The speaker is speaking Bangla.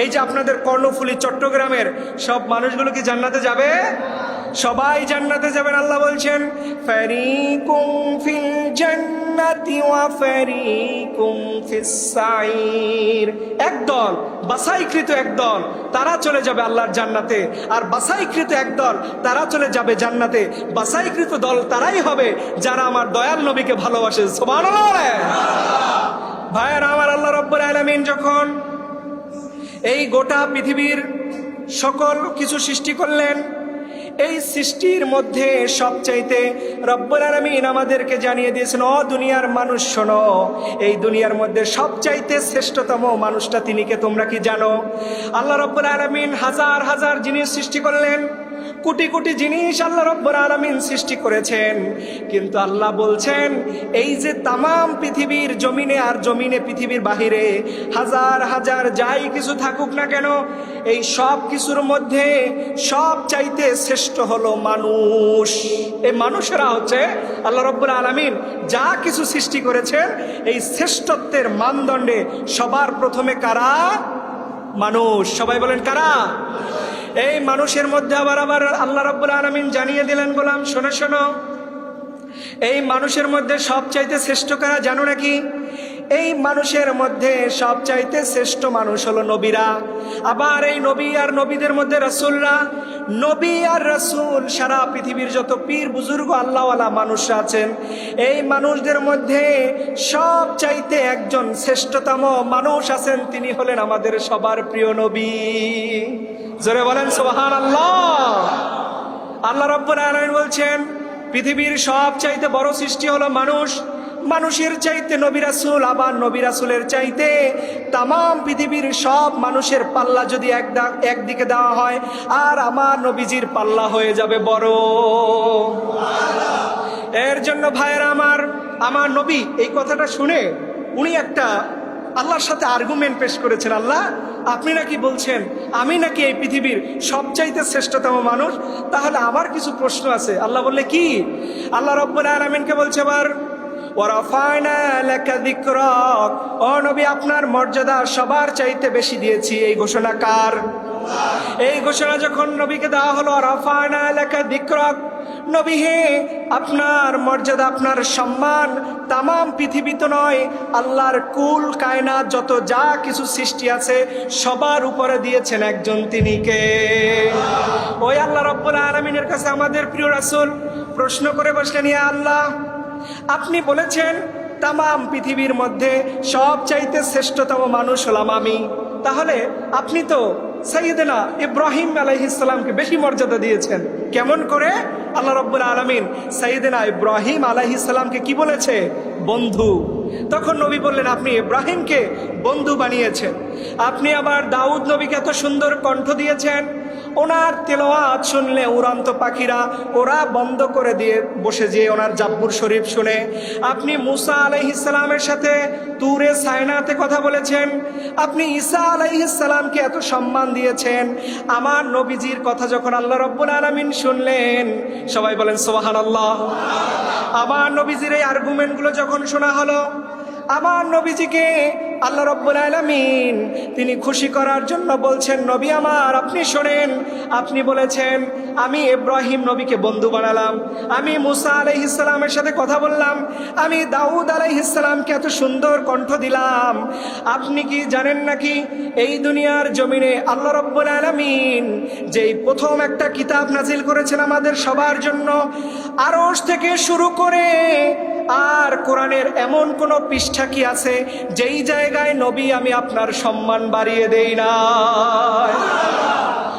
এই যে আপনাদের কর্ণফুলী চট্টগ্রামের সব মানুষগুলো কি জান্নাতে যাবে? সবাই জান্নাতে যাবেন। আল্লাহ বলছেন ফারিকুম ফিল জান্নাতি ওয়া ফারিকুম ফিস সাইর। একদল বাছাইকৃত একদল তারা চলে যাবে আল্লাহর জান্নাতে, আর বাছাইকৃত একদল তারা চলে যাবে জান্নাতে। বাছাইকৃত দল তারাই হবে যারা আমার দয়াল নবীকে ভালোবাসে। সুবহানাল্লাহ। ভাইয়েরা আমার, আল্লাহ রাব্বুল আলামিন যখন এই গোটা পৃথিবীর সকল কিছু সৃষ্টি করলেন, এই সৃষ্টির মধ্যে সবচাইতে রব্বুল আলামিন আমাদেরকে জানিয়ে দিয়েছেন, ও দুনিয়ার মানুষ শোনো, এই দুনিয়ার মধ্যে সবচাইতে শ্রেষ্ঠতম মানুষটা তিনি কে তোমরা কি জানো? আল্লাহ রব্বুল আলামিন হাজার হাজার জিনিস সৃষ্টি করলেন, কোটি কোটি জিনিস আল্লাহ রব্বুল আলামিন সৃষ্টি করেছেন, কিন্তু আল্লাহ বলছেন এই যে তামাম পৃথিবীর জমিনে আর জমিনে পৃথিবীর বাহিরে হাজার হাজার যাই কিছু থাকুক না কেন, এই সব কিছুর মধ্যে সব চাইতে শ্রেষ্ঠ হলো মানুষ। এই মানুষেরা হচ্ছে আল্লাহ রব্বুল আলামিন যা কিছু সৃষ্টি করেছেন এই শ্রেষ্ঠত্বের মানদণ্ডে সবার প্রথমে কারা? মানুষ। সবাই বলেন কারা? এই মানুষের মধ্যে আবার আল্লাহ রাব্বুল আলামিন জানিয়ে দিলেন, গোলাম শোনো শোনো, এই মানুষের মধ্যে সবচাইতে শ্রেষ্ঠ কারা জানো নাকি? এই মানুষের মধ্যে সবচাইতে শ্রেষ্ঠ মানুষ হলো নবীরা। আবার এই নবী আর নবীদের মধ্যে রাসূলরা। নবী আর রাসূল সারা পৃথিবীর যত পীর বুজুর্গ আল্লাহওয়ালা মানুষরা আছেন, এই মানুষদের মধ্যে সবচাইতে একজন শ্রেষ্ঠতম মানুষ আছেন, তিনি হলেন আমাদের সবার প্রিয় নবী। জোরে বলেন সুবহানাল্লাহ। আল্লাহ রাব্বুল আলামিন বলছেন পৃথিবীর সবচাইতে বড় সৃষ্টি হলো মানুষ, মানুষের চাইতে নবী রাসূল, আবার নবী রাসূলের চাইতে তামাম পৃথিবীর সব মানুষের পাল্লা যদি একদিকে দেওয়া হয়, আর আমার নবীজির পাল্লা হয়ে যাবে বড়। এর জন্য ভাইয়েরা আমার নবী এই কথাটা শুনে উনি একটা আল্লাহর সাথে আর্গুমেন্ট পেশ করেছেন, আল্লাহ আপনি নাকি বলছেন আমি নাকি এই পৃথিবীর সবচাইতে শ্রেষ্ঠতম মানুষ, তাহলে আমার কিছু প্রশ্ন আছে। আল্লাহ বললে কি? আল্লাহ রাব্বুল আলামিনকে বলছে আবার ওয়ারাফা'না লাকা যিকরাক, ও নবী আপনার মর্যাদা সবার চাইতে বেশি দিয়েছি। এই ঘোষণা কার? এই ঘোষণা যখন নবীকে দেওয়া হলো, ওয়ারাফা'না লাকা যিকরাক, নবী হে আপনার মর্যাদা আপনার সম্মান তামাম পৃথিবী তো নয়, আল্লাহর কুল কায়নাত যত যা কিছু সৃষ্টি আছে সবার উপরে দিয়েছেন একজন, তিনি কে? ওই আল্লাহ রাব্বুল আলামিনের কাছে আমাদের প্রিয় রাসূল প্রশ্ন করে বসলেন, ইয়া আল্লাহ আপনি বলেছেন তামাম পৃথিবীর মধ্যে সবচাইতে শ্রেষ্ঠতম মানুষ হলাম আমি, তাহলে আপনি তো সাইয়েদনা ইব্রাহিম আলাইহিস সালামকে বেশি মর্যাদা দিয়েছেন, কেমন করে? আল্লাহ রাব্বুল আলামিন সাইয়েদনা ইব্রাহিম আলাইহিস সালামকে কি বলেছে? বন্ধু। তখন নবী বললেন আপনি ইব্রাহিমকে বন্ধু বানিয়েছেন। আপনি আবার দাউদ নবীকে এত সুন্দর কণ্ঠ দিয়েছেন, ওনার তেলাওয়াত শুনলে উড়ন্ত পাখিরা ওরা বন্ধ করে দিয়ে বসে যে ওনার জাব্বুর শরীফ শুনে। আপনি মুসা আলাইহিস সালামের সাথে তুরে সাইনাতে কথা বলেছেন। আপনি ঈসা আলাইহিস সালামকে এত সম্মান দিয়েছেন। আমার নবীজির কথা যখন আল্লাহ রাব্বুল আলামিন শুনলেন, সবাই বলেন সুবহানাল্লাহ। আমার নবীজির এই আর্গুমেন্টগুলো যখন শোনা হলো, আমার নবীজিকে আল্লাহ রাব্বুল আলামিন তিনি খুশি করার জন্য বলছেন, নবী আমার আপনি শোনেন, আপনি বলেছেন আমি ইব্রাহিম নবীকে বন্ধু বানালাম, আমি মুসা আলাইহিস সালামের সাথে কথা বললাম, আমি দাউদ আলাইহিস সালামকে এত সুন্দর কণ্ঠ দিলাম। আপনি কি জানেন নাকি এই দুনিয়ার জমিনে আল্লাহ রাব্বুল আলামিন যেই প্রথম একটা কিতাব নাজিল করেছেন আমাদের সবার জন্য, আরশ থেকে শুরু করে আর কোরআনের এমন কোন পৃষ্ঠা কি আছে যেই জায়গায় নবী আমি আপনার সম্মান বাড়িয়ে দেই না?